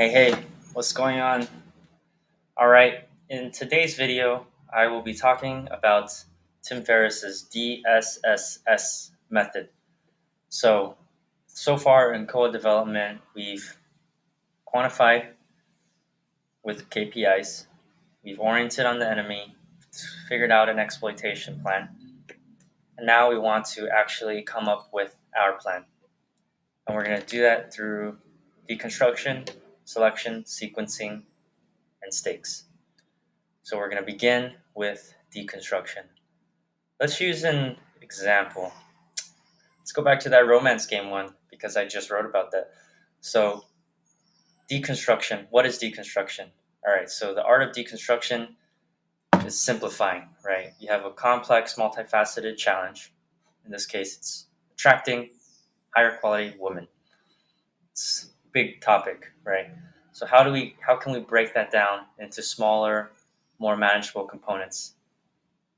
Hey, what's going on? All right, in today's video, I will be talking about Tim Ferriss's DSSS method. So far in code development, we've quantified with KPIs, we've oriented on the enemy, figured out an exploitation plan, and now we want to actually come up with our plan. And we're going to do that through deconstruction, selection, sequencing, and stakes. So we're going to begin with deconstruction. Let's use an example. Let's go back to that romance game one because I just wrote about that. So deconstruction, what is deconstruction? All right, so the art of deconstruction is simplifying, right? You have a complex, multifaceted challenge. In this case, it's attracting higher quality women. It's a big topic, right? So how can we break that down into smaller, more manageable components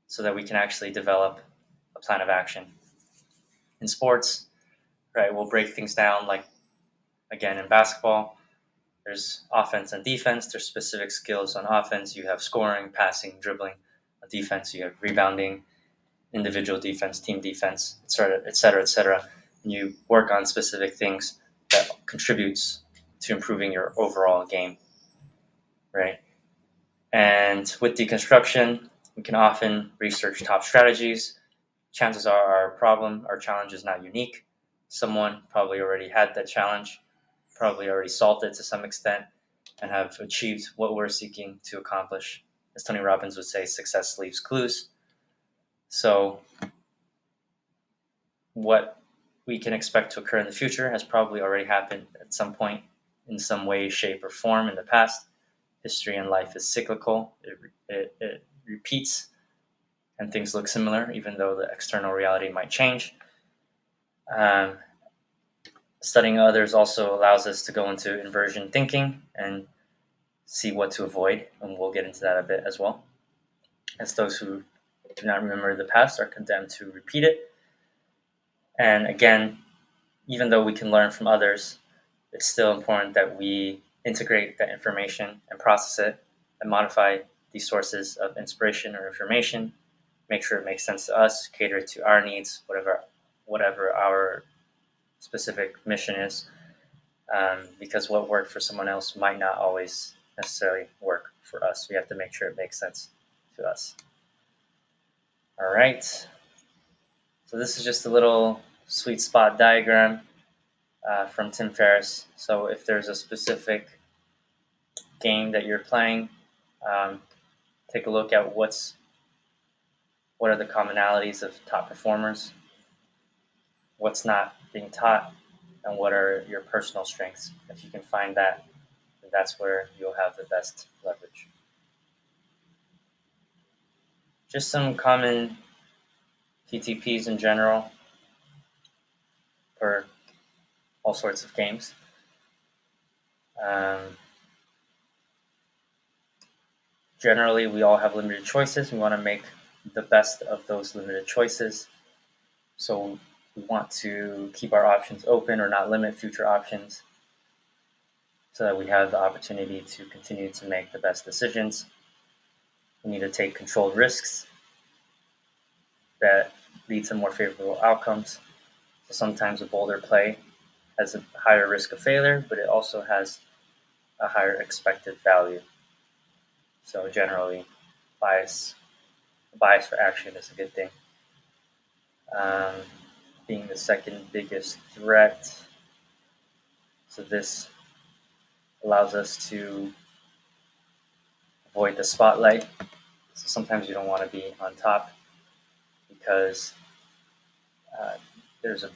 so that we can actually develop a plan of action? In sports, right, we'll break things down like, again, in basketball, there's offense and defense. There's specific skills on offense. You have scoring, passing, dribbling. On defense, you have rebounding, individual defense, team defense, et cetera, et cetera, et cetera. And you work on specific things that contributes to improving your overall game, right? And with deconstruction, we can often research top strategies. Chances are our challenge is not unique. Someone probably already had that challenge, probably already solved it to some extent, and have achieved what we're seeking to accomplish. As Tony Robbins would say, success leaves clues. So what we can expect to occur in the future has probably already happened at some point in some way, shape, or form in the past. History and life is cyclical. It repeats, and things look similar, even though the external reality might change. Studying others also allows us to go into inversion thinking and see what to avoid, and we'll get into that a bit as well, as those who do not remember the past are condemned to repeat it. And again, even though we can learn from others, it's still important that we integrate that information and process it and modify these sources of inspiration or information, make sure it makes sense to us, cater to our needs, whatever our specific mission is, because what worked for someone else might not always necessarily work for us. We have to make sure it makes sense to us. All right. So this is just a little sweet spot diagram from Tim Ferriss. So if there's a specific game that you're playing, take a look at what are the commonalities of top performers, what's not being taught, and what are your personal strengths. If you can find that, that's where you'll have the best leverage. Just some common PTPs in general for all sorts of games. Generally, we all have limited choices. We want to make the best of those limited choices. So we want to keep our options open or not limit future options so that we have the opportunity to continue to make the best decisions. We need to take controlled risks that lead to more favorable outcomes. So sometimes a bolder play has a higher risk of failure, but it also has a higher expected value. So generally, bias for action is a good thing. Being the second biggest threat. So this allows us to avoid the spotlight. So sometimes you don't want to be on top because you're a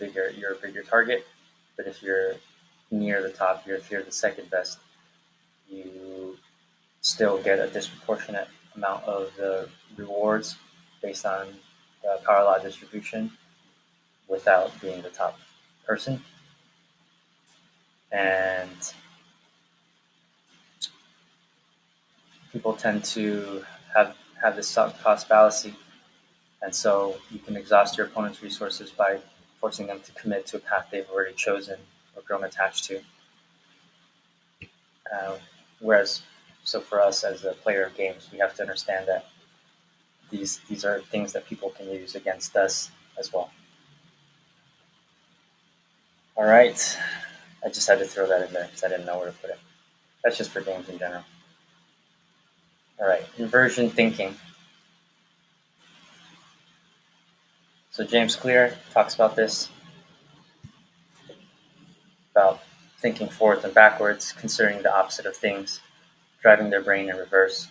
bigger target. But if you're near the top, if you're the second best, you still get a disproportionate amount of the rewards based on the power law distribution without being the top person. And people tend to have this sunk cost fallacy, and so you can exhaust your opponent's resources by forcing them to commit to a path they've already chosen or grown attached to. Whereas, so for us as a player of games, we have to understand that these are things that people can use against us as well. All right, I just had to throw that in there because I didn't know where to put it. That's just for games in general. All right, inversion thinking. So James Clear talks about this, about thinking forwards and backwards, considering the opposite of things, driving their brain in reverse.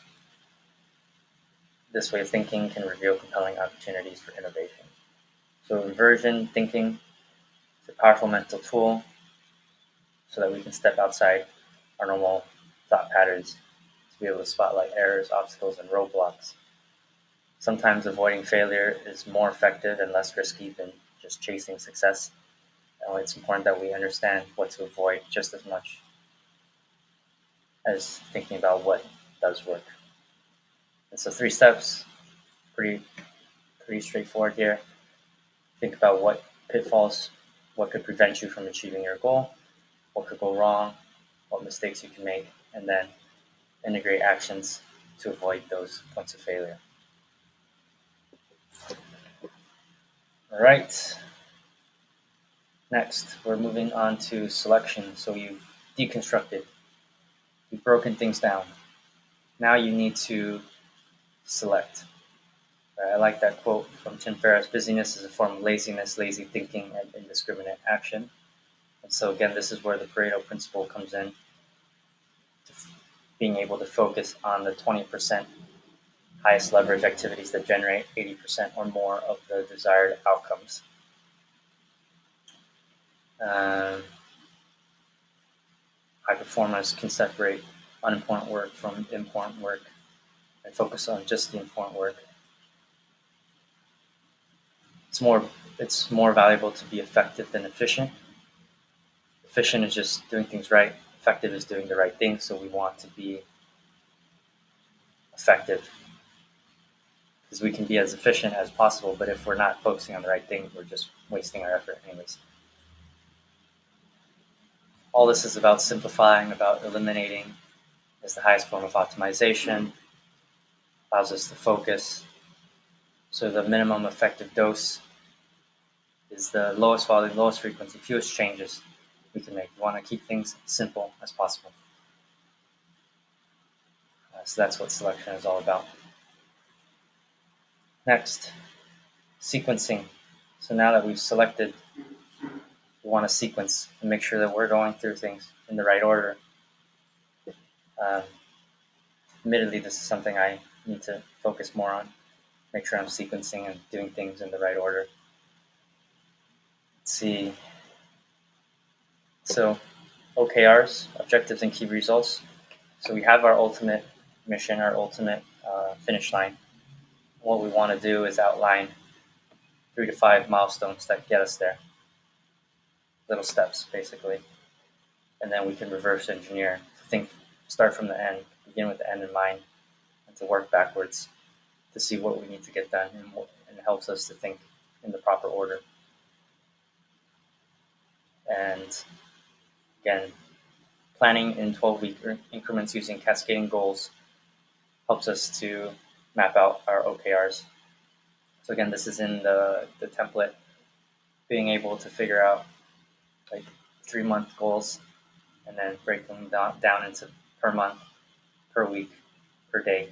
This way of thinking can reveal compelling opportunities for innovation. So inversion thinking is a powerful mental tool so that we can step outside our normal thought patterns to be able to spotlight errors, obstacles, and roadblocks. Sometimes avoiding failure is more effective and less risky than just chasing success. And it's important that we understand what to avoid just as much as thinking about what does work. And so 3 steps, pretty straightforward here. Think about what pitfalls, what could prevent you from achieving your goal, what could go wrong, what mistakes you can make, and then integrate actions to avoid those points of failure. All right. Next, we're moving on to selection. So you've deconstructed, you've broken things down. Now you need to select. I like that quote from Tim Ferriss: busyness is a form of laziness, lazy thinking, and indiscriminate action. And so again, this is where the Pareto principle comes in, to being able to focus on the 20% highest leverage activities that generate 80% or more of the desired outcomes. High performers can separate unimportant work from important work and focus on just the important work. It's more valuable to be effective than efficient. Efficient is just doing things right. Effective is doing the right thing. So we want to be effective because we can be as efficient as possible. But if we're not focusing on the right things, we're just wasting our effort anyways. All this is about simplifying, about eliminating is the highest form of optimization, allows us to focus. So the minimum effective dose is the lowest volume, lowest frequency, fewest changes we can make. We want to keep things simple as possible. So that's what selection is all about. Next, sequencing. So now that we've selected, we want to sequence and make sure that we're going through things in the right order. Admittedly, this is something I need to focus more on. Make sure I'm sequencing and doing things in the right order. Let's see. So OKRs, objectives and key results. So we have our ultimate mission, our ultimate finish line. What we want to do is outline 3 to 5 milestones that get us there. Little steps, basically. And then we can reverse engineer, start from the end, begin with the end in mind, and to work backwards to see what we need to get done, and it helps us to think in the proper order. And again, planning in 12-week increments using cascading goals helps us to map out our OKRs. So again, this is in the template, being able to figure out like 3-month goals and then break them down into per month, per week, per day,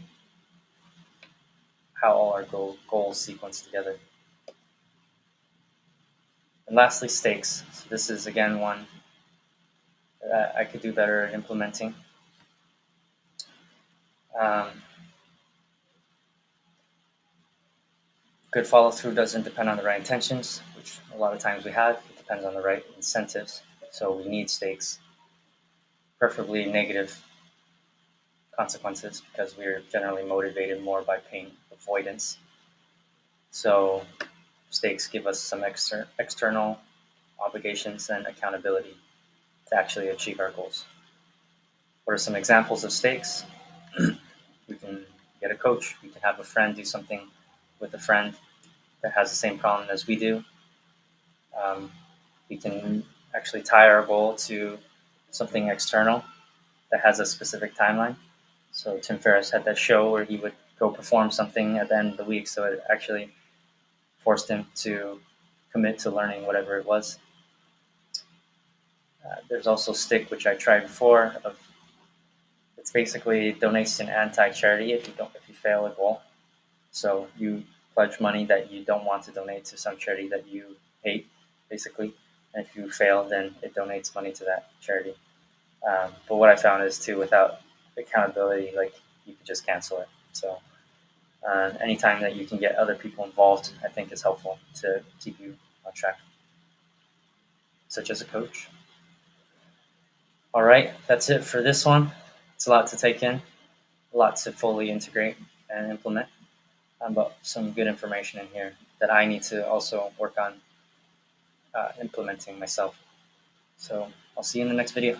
how all our goals sequence together. And lastly, stakes. So this is again one that I could do better at implementing. Good follow through doesn't depend on the right intentions, which a lot of times we have. It depends on the right incentives. So we need stakes, preferably negative consequences, because we're generally motivated more by pain avoidance. So stakes give us some external obligations and accountability to actually achieve our goals. What are some examples of stakes? We can get a coach. We can have a friend do something with a friend that has the same problem as we do. We can actually tie our goal to something external that has a specific timeline. So Tim Ferriss had that show where he would go perform something at the end of the week, so it actually forced him to commit to learning whatever it was. There's also Stick, which I tried before. It's basically donation anti-charity if you fail a goal. So you pledge money that you don't want to donate to some charity that you hate, basically. And if you fail, then it donates money to that charity. But what I found is too, without accountability, like you could just cancel it. So anytime that you can get other people involved, I think is helpful to keep you on track, such as a coach. All right, that's it for this one. It's a lot to take in, a lot to fully integrate and implement, but some good information in here that I need to also work on implementing myself. So I'll see you in the next video.